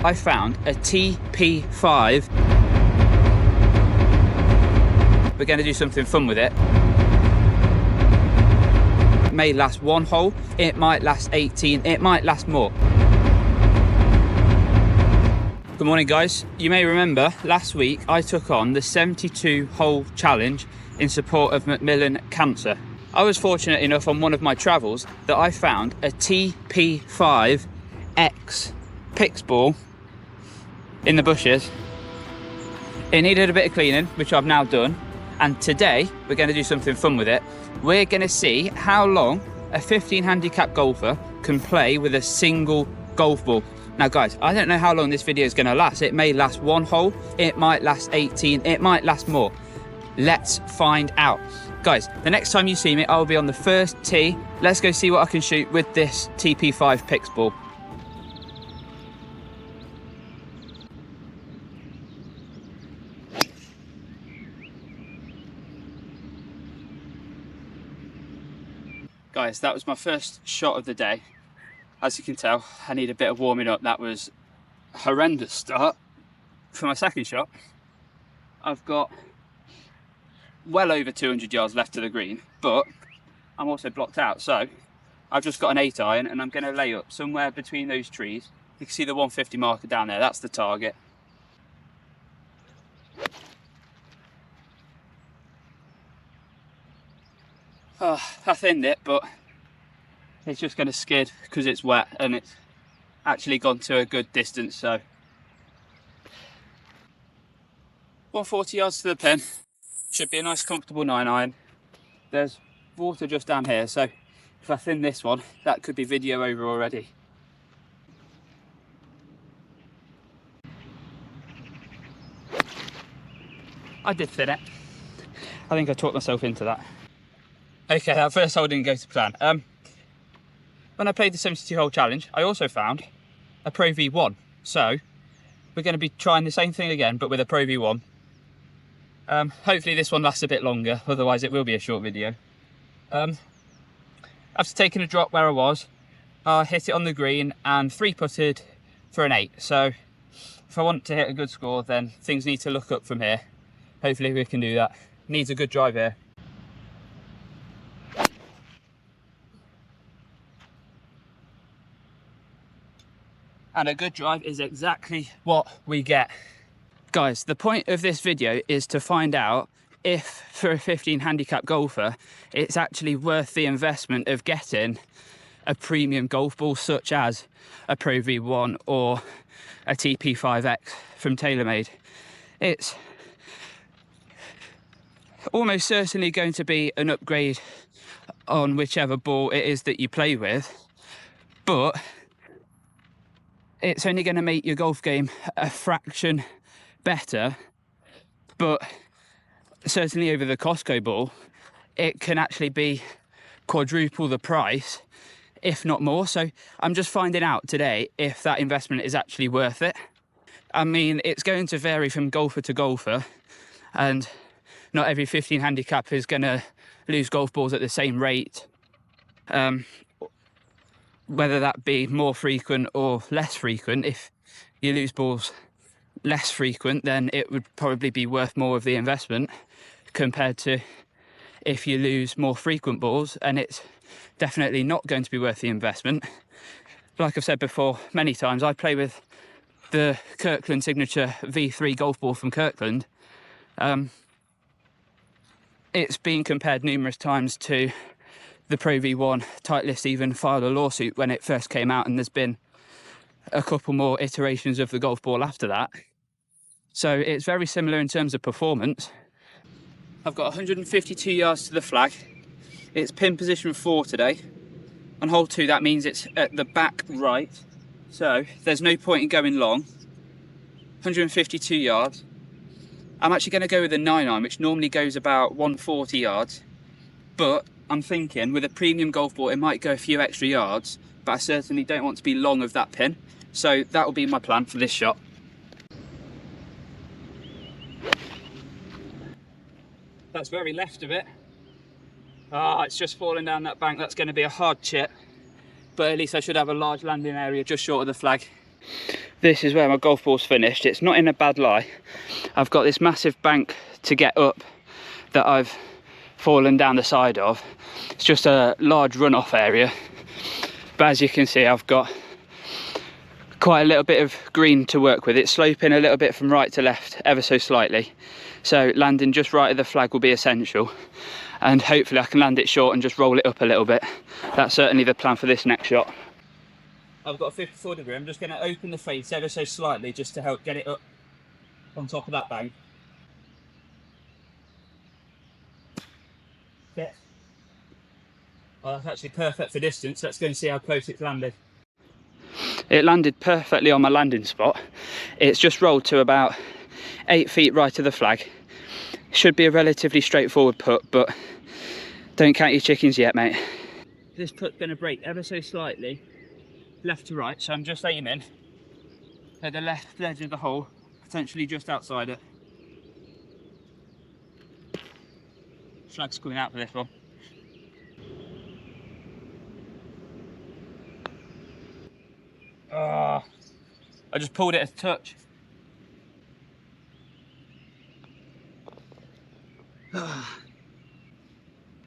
I found a TP5. We're going to do something fun with it. It may last one hole, it might last 18, it might last more. Good morning guys. You may remember last week I took on the 72 hole challenge in support of Macmillan Cancer. I was fortunate enough on one of my travels that I found a TP5 X Pix ball in the bushes. It needed a bit of cleaning, which I've now done, and today we're going to do something fun with it. We're going to see how long a 15 handicap golfer can play with a single golf ball. Now guys, I don't know how long this video is going to last. It may last one hole, it might last 18, it might last more. Let's find out. Guys, the next time you see me, I'll be on the first tee. Let's go see what I can shoot with this TP5 Pix ball. Guys, that was my first shot of the day. As you can tell, I need a bit of warming up. That was a horrendous start. For my second shot, I've got well over 200 yards left to the green, but I'm also blocked out. So I've just got an 8 iron and I'm going to lay up somewhere between those trees. You can see the 150 marker down there. That's the target. Oh, I thinned it, but it's just going to skid because it's wet and it's actually gone to a good distance. So 140 yards to the pin, should be a nice comfortable 9 iron. There's water just down here, so if I thin this one, that could be video over already. I did thin it. I think I talked myself into that. Okay, that first hole didn't go to plan. When I played the 72 hole challenge, I also found a Pro V1. So we're going to be trying the same thing again, but with a Pro V1. Hopefully this one lasts a bit longer, otherwise it will be a short video. After taking a drop where I was, I hit it on the green and 3-putted for an 8. So if I want to hit a good score, then things need to look up from here. Hopefully we can do that. Needs a good drive here. And a good drive is exactly what we get. Guys, the point of this video is to find out if, for a 15 handicap golfer, it's actually worth the investment of getting a premium golf ball such as a Pro V1 or a TP5X from Taylormade. It's almost certainly going to be an upgrade on whichever ball it is that you play with, but it's only going to make your golf game a fraction better. But certainly over the Costco ball, it can actually be quadruple the price, if not more. So I'm just finding out today if that investment is actually worth it. I mean, it's going to vary from golfer to golfer, and not every 15 handicap is going to lose golf balls at the same rate. Whether that be more frequent or less frequent. If you lose balls less frequent, then it would probably be worth more of the investment compared to if you lose more frequent balls, and it's definitely not going to be worth the investment. Like I've said before many times, I play with the Kirkland Signature V3 golf ball from Kirkland. It's been compared numerous times to the Pro V1. Titleist even filed a lawsuit when it first came out, and there's been a couple more iterations of the golf ball after that. So it's very similar in terms of performance. I've got 152 yards to the flag. It's pin position 4 today. On hole 2, that means it's at the back right. So there's no point in going long. 152 yards. I'm actually going to go with a 9 iron, which normally goes about 140 yards. But I'm thinking with a premium golf ball, it might go a few extra yards, but I certainly don't want to be long of that pin. So that will be my plan for this shot. That's very left of it. It's just falling down that bank. That's going to be a hard chip, but at least I should have a large landing area just short of the flag. This is where my golf ball's finished. It's not in a bad lie. I've got this massive bank to get up that I've fallen down the side of. It's just a large runoff area, but as you can see, I've got quite a little bit of green to work with. It's sloping a little bit from right to left ever so slightly, so landing just right of the flag will be essential, and hopefully I can land it short and just roll it up a little bit. That's certainly the plan for this next shot. I've got a 54 degree. I'm just going to open the face ever so slightly just to help get it up on top of that bank. Yeah. Well, that's actually perfect for distance. Let's go and see how close it's landed. It landed perfectly on my landing spot. It's just rolled to about 8 feet right of the flag. Should be a relatively straightforward putt, but don't count your chickens yet, mate. This putt's going to break ever so slightly left to right, so I'm just aiming at the left edge of the hole, potentially just outside it. Flag's coming out for this one. I just pulled it a touch.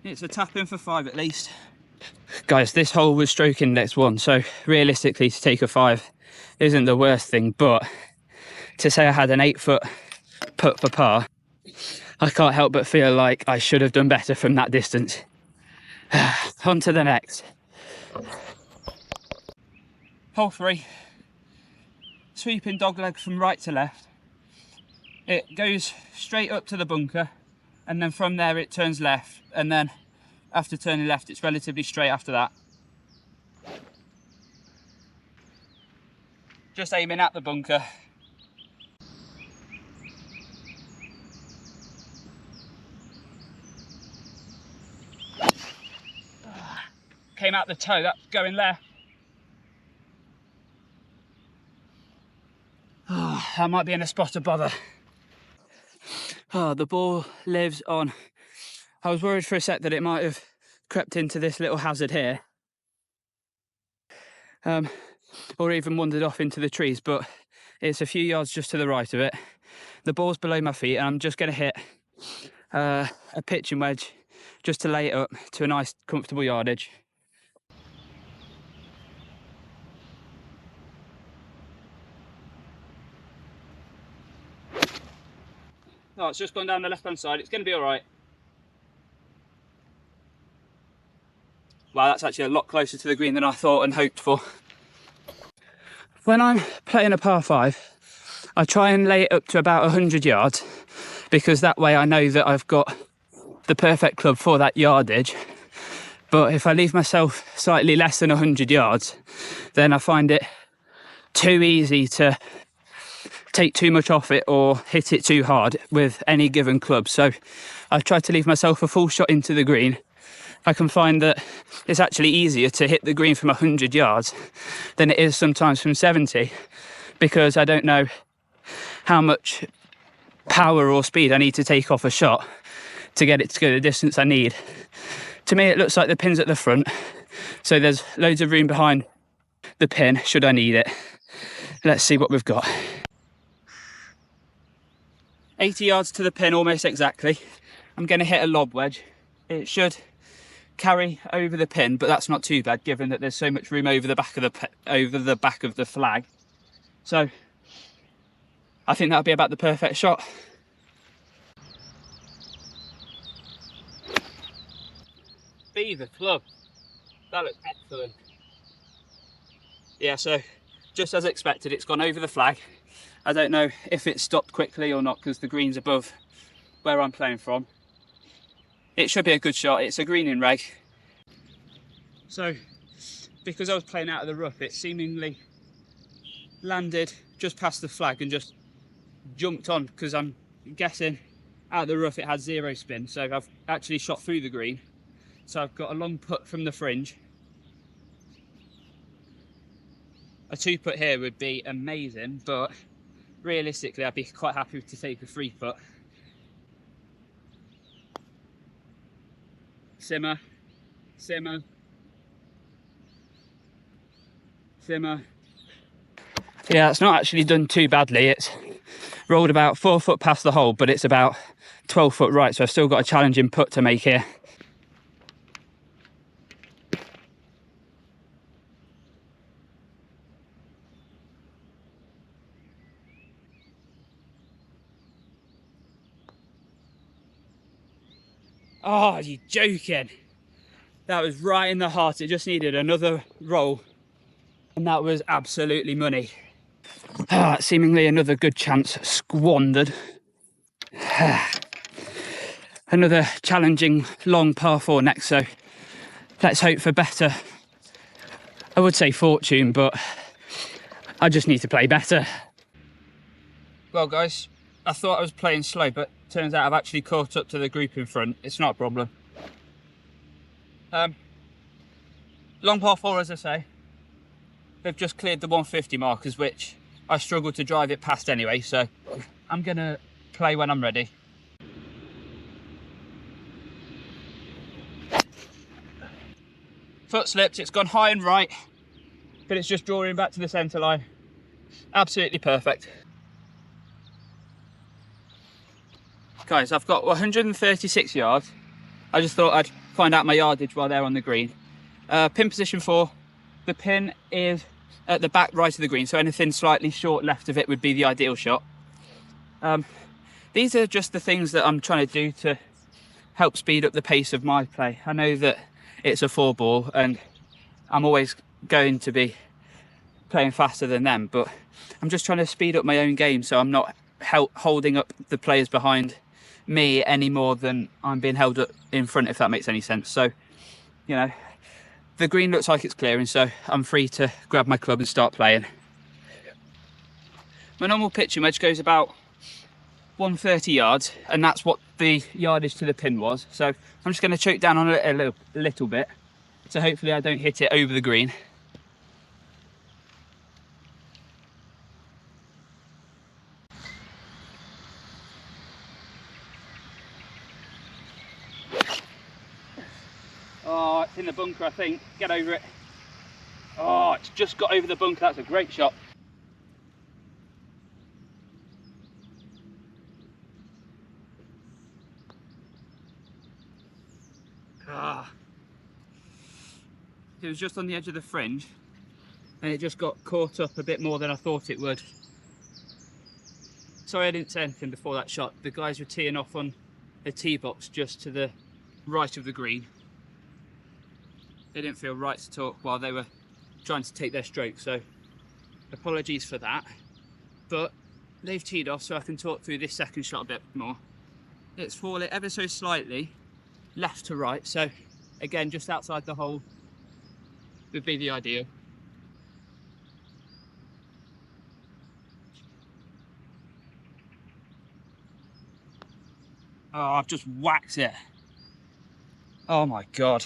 It's a tap in for 5 at least. Guys, this hole was stroke index 1, so realistically to take a 5 isn't the worst thing, but to say I had an 8-foot putt for par, I can't help but feel like I should have done better from that distance. On to the next. Hole 3. Sweeping dogleg from right to left. It goes straight up to the bunker, and then from there it turns left, and then after turning left it's relatively straight after that. Just aiming at the bunker. Came out the toe, that's going left. That might be in a spot of bother. The ball lives on. I was worried for a sec that it might have crept into this little hazard here, or even wandered off into the trees, but it's a few yards just to the right of it. The ball's below my feet, and I'm just going to hit a pitching wedge just to lay it up to a nice comfortable yardage. Oh, it's just gone down the left hand side. It's going to be all right. Wow, that's actually a lot closer to the green than I thought and hoped for. When I'm playing a par 5, I try and lay it up to about 100 yards, because that way I know that I've got the perfect club for that yardage. But if I leave myself slightly less than 100 yards, then I find it too easy to take too much off it or hit it too hard with any given club. So I try to leave myself a full shot into the green. I can find that it's actually easier to hit the green from 100 yards than it is sometimes from 70, because I don't know how much power or speed I need to take off a shot to get it to go the distance I need. To me, it looks like the pin's at the front, so there's loads of room behind the pin should I need it. Let's see what we've got. 80 yards to the pin, almost exactly. I'm going to hit a lob wedge. It should carry over the pin, but that's not too bad given that there's so much room over the back of the flag. So I think that'll be about the perfect shot. Beaver club. That looks excellent. Yeah, so just as expected, it's gone over the flag. I don't know if it stopped quickly or not because the green's above where I'm playing from. It should be a good shot. It's a green in reg. So because I was playing out of the rough, it seemingly landed just past the flag and just jumped on, because I'm guessing out of the rough it had 0 spin. So I've actually shot through the green. So I've got a long putt from the fringe. A 2-putt here would be amazing, but realistically I'd be quite happy to take a 3-putt. Simmer, simmer, simmer. Yeah, it's not actually done too badly. It's rolled about 4 foot past the hole, but it's about 12 foot right, so I've still got a challenging putt to make here. Oh, you're joking. That was right in the heart. It just needed another roll, and that was absolutely money. Seemingly another good chance squandered. Another challenging long par 4 next, so let's hope for better. I would say fortune, but I just need to play better. Well guys, I thought I was playing slow, but turns out I've actually caught up to the group in front. It's not a problem. Long par 4, as I say. They've just cleared the 150 markers, which I struggled to drive it past anyway, so I'm gonna play when I'm ready. Foot slipped, it's gone high and right, but it's just drawing back to the centre line. Absolutely perfect. Guys, I've got 136 yards. I just thought I'd find out my yardage while they're on the green. Pin position 4, the pin is at the back right of the green, so anything slightly short left of it would be the ideal shot. These are just the things that I'm trying to do to help speed up the pace of my play. I know that it's a 4 ball and I'm always going to be playing faster than them, but I'm just trying to speed up my own game so I'm not holding up the players behind me any more than I'm being held up in front, if that makes any sense. So, you know, the green looks like it's clearing, so I'm free to grab my club and start playing. My normal pitching wedge goes about 130 yards, and that's what the yardage to the pin was. So I'm just going to choke down on it a little bit, so hopefully I don't hit it over the green. Oh, it's in the bunker, I think. Get over it. Oh, it's just got over the bunker. That's a great shot. It was just on the edge of the fringe and it just got caught up a bit more than I thought it would. Sorry I didn't say anything before that shot. The guys were teeing off on a tee box just to the right of the green. They didn't feel right to talk while they were trying to take their stroke, so apologies for that. But they've teed off, so I can talk through this second shot a bit more. It's falling ever so slightly left to right, so again just outside the hole would be the ideal. Oh, I've just whacked it. Oh my god.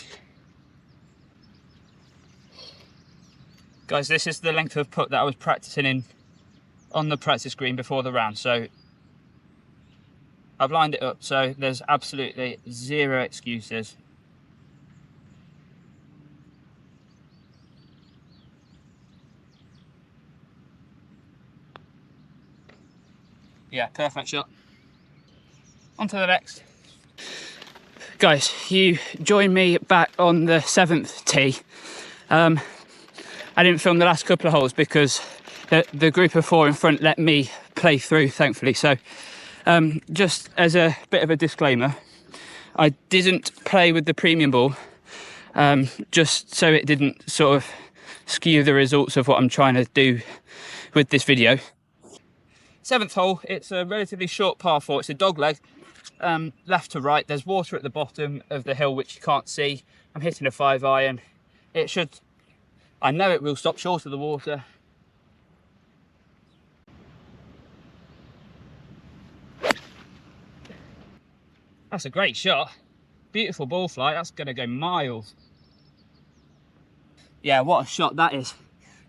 Guys, this is the length of putt that I was practicing in on the practice green before the round, so I've lined it up, so there's absolutely zero excuses. Yeah, perfect shot. On to the next. Guys, you join me back on the 7th tee. I didn't film the last couple of holes because the group of 4 in front let me play through, thankfully. So just as a bit of a disclaimer, I didn't play with the premium ball just so it didn't sort of skew the results of what I'm trying to do with this video. 7th hole, it's a relatively short par 4. It's a dog leg, left to right. There's water at the bottom of the hill which you can't see. I'm hitting a 5-iron. It should, I know it will stop short of the water. That's a great shot. Beautiful ball flight. That's going to go miles. Yeah, what a shot that is.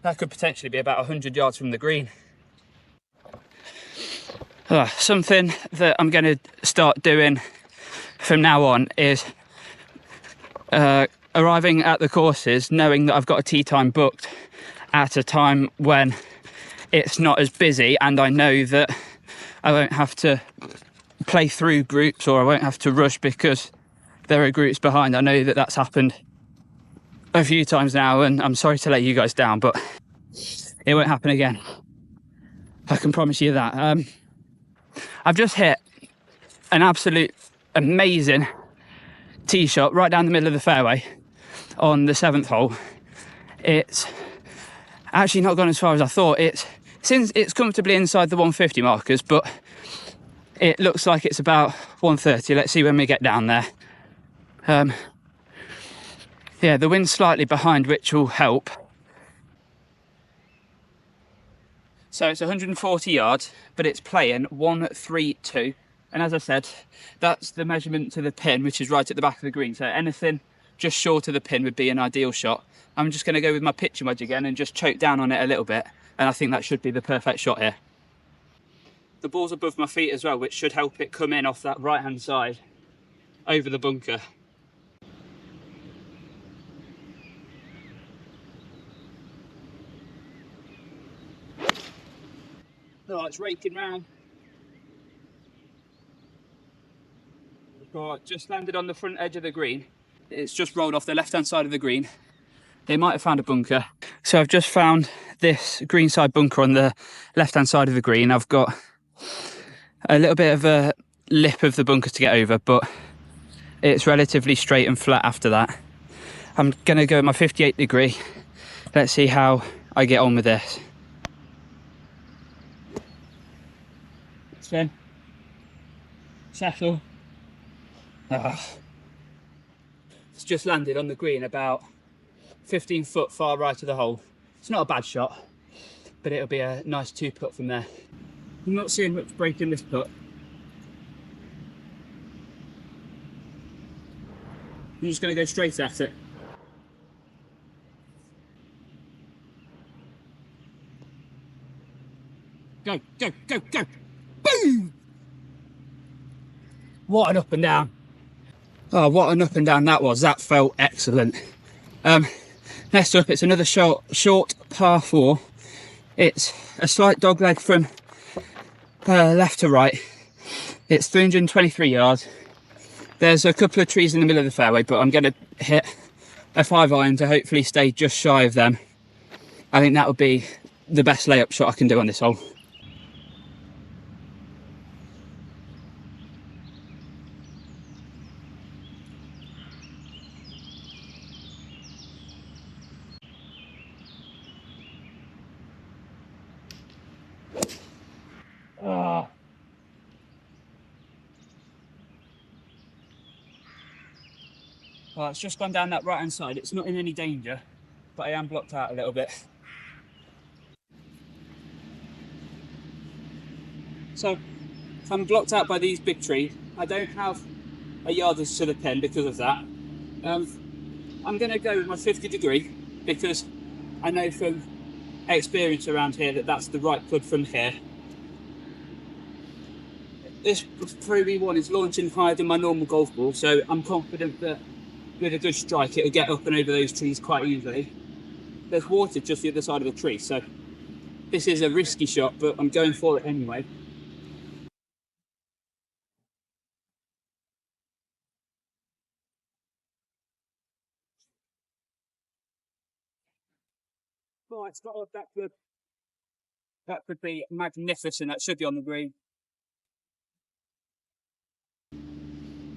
That could potentially be about 100 yards from the green. Something that I'm going to start doing from now on is arriving at the courses knowing that I've got a tee time booked at a time when it's not as busy, and I know that I won't have to play through groups, or I won't have to rush because there are groups behind. I know that that's happened a few times now, and I'm sorry to let you guys down, but it won't happen again. I can promise you that. I've just hit an absolute amazing tee shot right down the middle of the fairway on the 7th hole. It's actually not gone as far as I thought. Since it's comfortably inside the 150 markers, but it looks like it's about 130. Let's see when we get down there. Yeah, the wind's slightly behind, which will help. So it's 140 yards, but it's playing 132. And as I said, that's the measurement to the pin, which is right at the back of the green. So anything just short of the pin would be an ideal shot. I'm just going to go with my pitching wedge again and just choke down on it a little bit. And I think that should be the perfect shot here. The ball's above my feet as well, which should help it come in off that right-hand side over the bunker. Oh, it's raking round. Right, just landed on the front edge of the green. It's just rolled off the left-hand side of the green. They might have found a bunker. So I've just found this greenside bunker on the left-hand side of the green. I've got a little bit of a lip of the bunker to get over, but it's relatively straight and flat after that. I'm gonna go with my 58 degree. Let's see how I get on with this. Spin. Settle. It's just landed on the green about 15 foot far right of the hole. It's not a bad shot, but it'll be a nice 2-putt from there. I'm not seeing much break in this putt. I'm just going to go straight at it. Go, go, go, go. Boom! What an up and down. Oh, what an up and down that was. That felt excellent. Next up, it's another short par 4. It's a slight dog leg from left to right. It's 323 yards. There's a couple of trees in the middle of the fairway, but I'm going to hit a 5-iron to hopefully stay just shy of them. I think that would be the best layup shot I can do on this hole. Well, it's just gone down that right hand side. It's not in any danger, but I am blocked out a little bit. So I'm blocked out by these big trees. I don't have a yardage to the pin because of that. I'm going to go with my 50 degree because I know from experience around here that that's the right putt from here. This Pro V1 is launching higher than my normal golf ball, so I'm confident that with a good strike it'll get up and over those trees quite easily. There's water just the other side of the tree, so this is a risky shot, but I'm going for it anyway. Oh, it's got that could be magnificent. That should be on the green.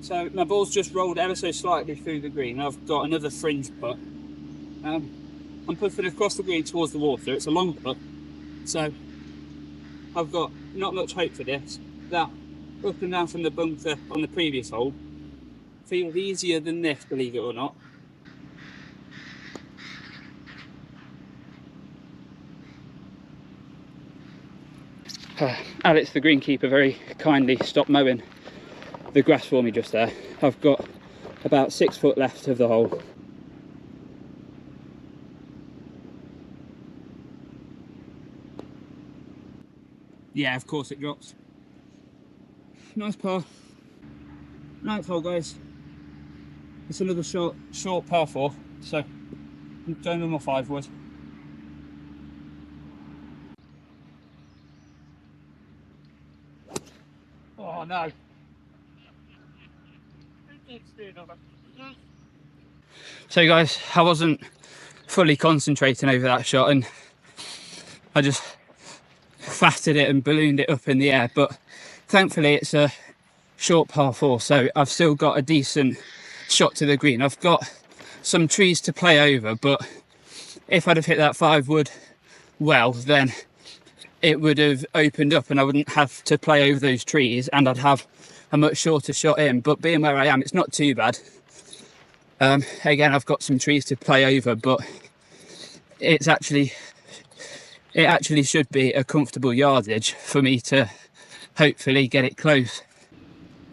So my ball's just rolled ever so slightly through the green. I've got another fringe putt. I'm putting across the green towards the water. It's a long putt, so I've got not much hope for this. That up and down from the bunker on the previous hole feels easier than this, believe it or not. Alex, the greenkeeper, very kindly stopped mowing the grass for me just there. I've got about 6 foot left of the hole. Yeah, of course it drops. Nice par. 9th hole, guys. It's another short par 4, so I'm going with my 5 wood. Oh no. So guys, I wasn't fully concentrating over that shot and I just fatted it and ballooned it up in the air, but thankfully it's a short par 4, so I've still got a decent shot to the green. I've got some trees to play over, but if I'd have hit that 5 wood well, then it would have opened up and I wouldn't have to play over those trees and I'd have a much shorter shot in. But being where I am, it's not too bad. Again, I've got some trees to play over, but it actually should be a comfortable yardage for me to hopefully get it close.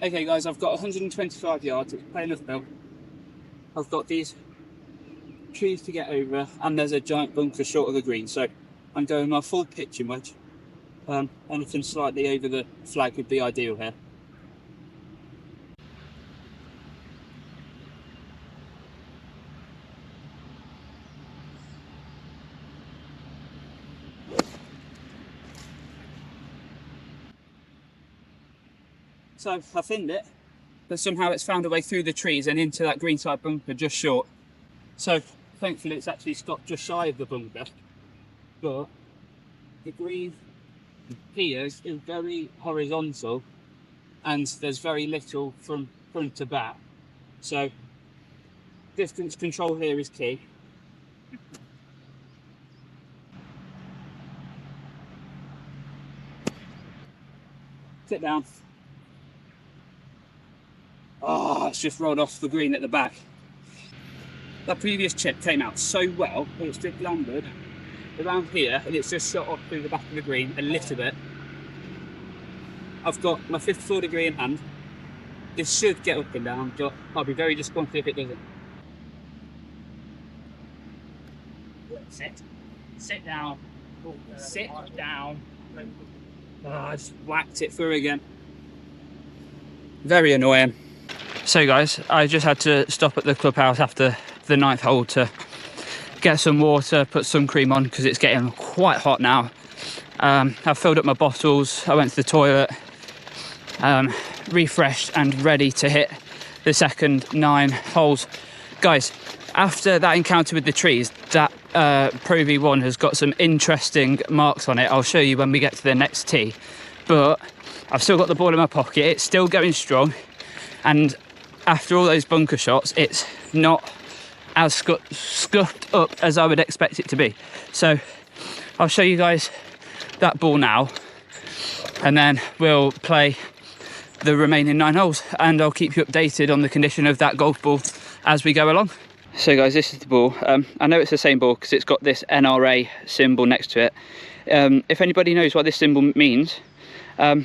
Okay guys, I've got 125 yards, it's playing uphill. I've got these trees to get over and there's a giant bunker short of the green, so I'm going my full pitching wedge. Anything slightly over the flag would be ideal here. So I thinned it, but somehow it's found a way through the trees and into that greenside bunker just short. So thankfully it's actually stopped just shy of the bunker, but the green here is very horizontal and there's very little from front to back. So distance control here is key. Sit down. Oh, it's just rolled off the green at the back. That previous chip came out so well, but it's just landed around here and it's just shot off through the back of the green a little bit. I've got my 54 degree in hand. This should get up and down, but I'll be very disappointed if it doesn't. Sit down, sit down. Oh, I just whacked it through again. Very annoying. So guys, I just had to stop at the clubhouse after the 9th hole to get some water, put sun cream on because it's getting quite hot now. I've filled up my bottles, I went to the toilet, refreshed and ready to hit the second 9 holes. Guys, after that encounter with the trees, that Pro V1 has got some interesting marks on it. I'll show you when we get to the next tee, but I've still got the ball in my pocket, it's still going strong, and after all those bunker shots, it's not as scuffed up as I would expect it to be. So I'll show you guys that ball now, and then we'll play the remaining 9 holes, and I'll keep you updated on the condition of that golf ball as we go along. So guys, this is the ball. I know it's the same ball because it's got this NRA symbol next to it. If anybody knows what this symbol means, let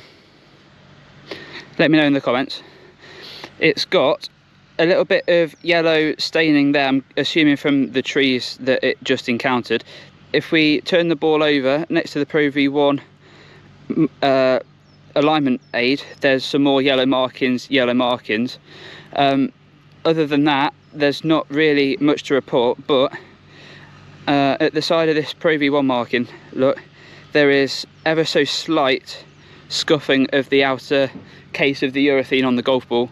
me know in the comments. It's got a little bit of yellow staining there, I'm assuming from the trees that it just encountered. If we turn the ball over next to the Pro V1 alignment aid, there's some more yellow markings. Other than that, there's not really much to report, but at the side of this Pro V1 marking, look, there is ever so slight scuffing of the outer case of the urethane on the golf ball.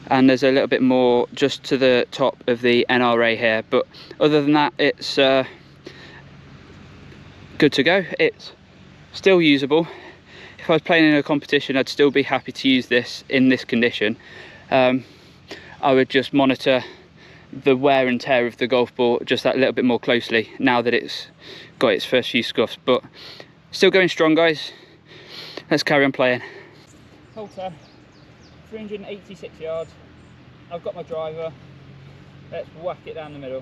And there's a little bit more just to the top of the NRA here, but other than that, it's good to go. It's still usable. If I was playing in a competition, I'd still be happy to use this in this condition. I would just monitor the wear and tear of the golf ball just that little bit more closely now that it's got its first few scuffs, but still going strong, guys. Let's carry on playing. Hole 10, 386 yards. I've got my driver. Let's whack it down the middle.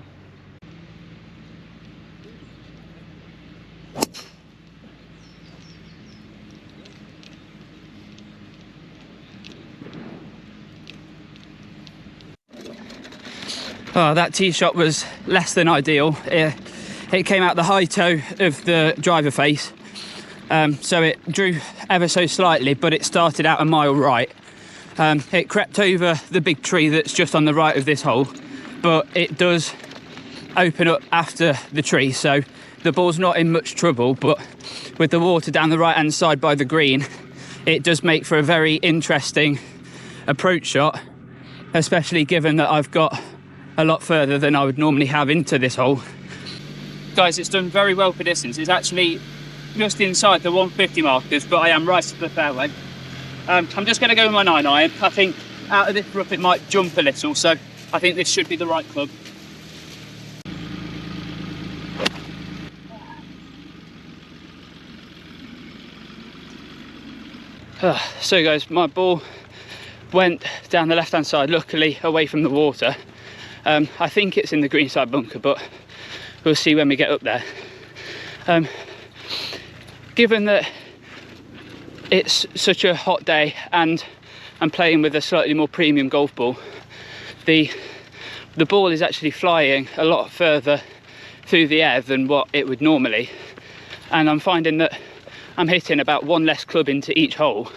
Oh, that tee shot was less than ideal. It came out the high toe of the driver face, so it drew ever so slightly, but it started out a mile right. It crept over the big tree that's just on the right of this hole, but it does open up after the tree, so the ball's not in much trouble. But with the water down the right hand side by the green, it does make for a very interesting approach shot, especially given that I've got a lot further than I would normally have into this hole. Guys, it's done very well for distance. It's actually just inside the 150 markers, but I am right to the fairway. I'm just going to go with my 9-iron. I think out of this rough it might jump a little, so I think this should be the right club. So guys, my ball went down the left hand side, luckily away from the water. I think it's in the greenside bunker, but we'll see when we get up there. Given that it's such a hot day and I'm playing with a slightly more premium golf ball, the ball is actually flying a lot further through the air than what it would normally, and I'm finding that I'm hitting about one less club into each hole,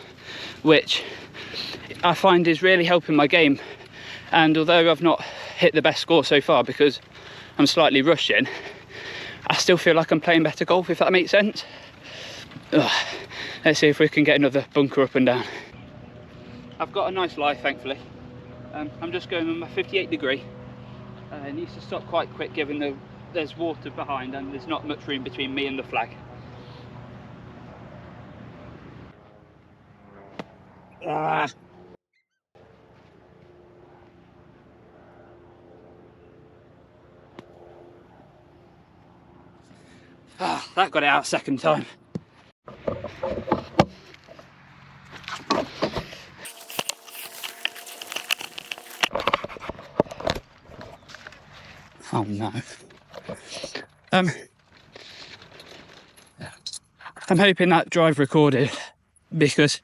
which I find is really helping my game. And although I've not hit the best score so far because I'm slightly rushing, I still feel like I'm playing better golf, if that makes sense. Let's see if we can get another bunker up and down. I've got a nice lie, thankfully. I'm just going with my 58 degree. It needs to stop quite quick given there's water behind and there's not much room between me and the flag. That got it out second time. Oh no. I'm hoping that drive recorded, because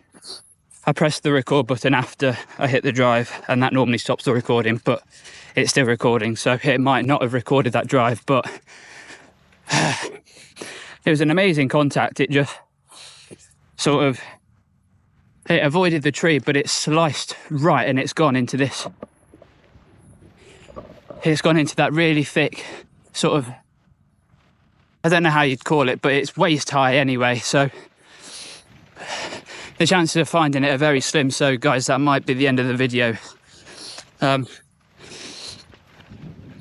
I pressed the record button after I hit the drive and that normally stops the recording, but it's still recording, so it might not have recorded that drive, but it was an amazing contact. It just sort of, it avoided the tree, but it sliced right and it's gone into this. It's gone into that really thick sort of, I don't know how you'd call it, but it's waist high anyway, so the chances of finding it are very slim. So guys, that might be the end of the video.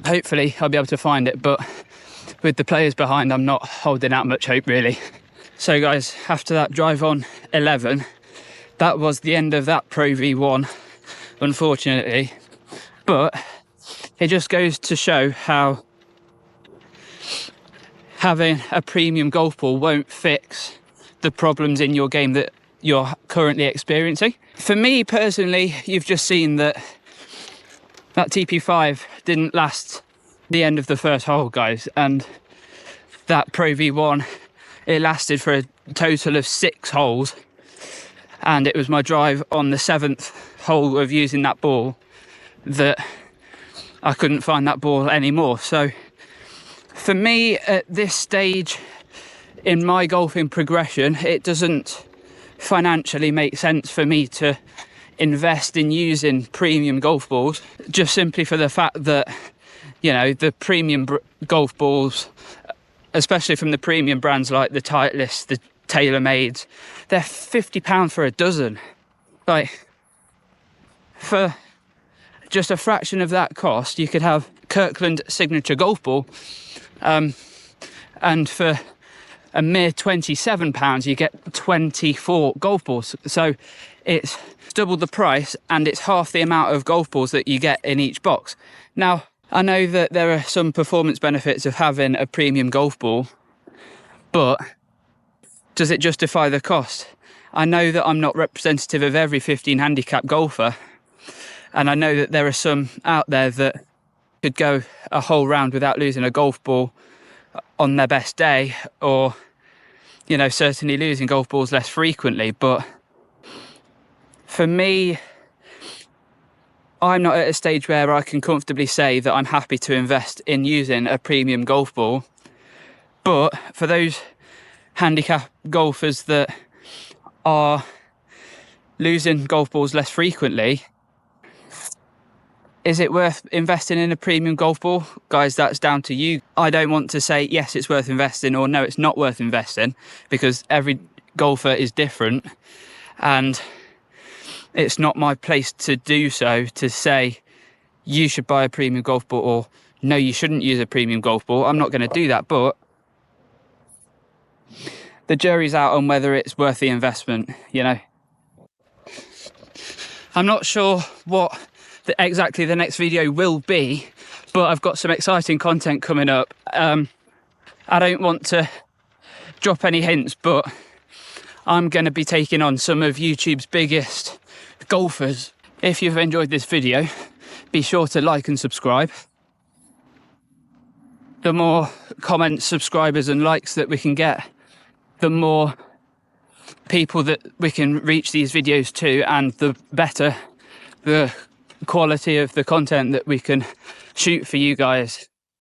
Hopefully I'll be able to find it, but with the players behind, I'm not holding out much hope really. So guys, after that drive on 11, that was the end of that Pro V1, unfortunately. But it just goes to show how having a premium golf ball won't fix the problems in your game that you're currently experiencing. For me personally, you've just seen that TP5 didn't last the end of the first hole, guys, and that Pro V1, it lasted for a total of 6 holes, and it was my drive on the 7th hole of using that ball that I couldn't find that ball anymore. So for me at this stage in my golfing progression, it doesn't financially make sense for me to invest in using premium golf balls, just simply for the fact that, you know, the premium golf balls, especially from the premium brands like the Titleist, the Taylormade, they're £50 for a dozen. Like, for just a fraction of that cost, you could have Kirkland signature golf ball, and for a mere £27 you get 24 golf balls. So it's double the price and it's half the amount of golf balls that you get in each box. Now, I know that there are some performance benefits of having a premium golf ball, but does it justify the cost? I know that I'm not representative of every 15 handicap golfer, and I know that there are some out there that could go a whole round without losing a golf ball on their best day, or, you know, certainly losing golf balls less frequently. But for me, I'm not at a stage where I can comfortably say that I'm happy to invest in using a premium golf ball. But for those handicap golfers that are losing golf balls less frequently, is it worth investing in a premium golf ball? Guys, that's down to you. I don't want to say yes, it's worth investing, or no, it's not worth investing, because every golfer is different. and it's not my place to do so, to say you should buy a premium golf ball or no, you shouldn't use a premium golf ball. I'm not going to do that, but the jury's out on whether it's worth the investment, you know. I'm not sure what exactly the next video will be, but I've got some exciting content coming up. I don't want to drop any hints, but I'm going to be taking on some of YouTube's biggest golfers. If you've enjoyed this video, be sure to like and subscribe. The more comments, subscribers and likes that we can get, the more people that we can reach these videos to, and the better the quality of the content that we can shoot for you guys.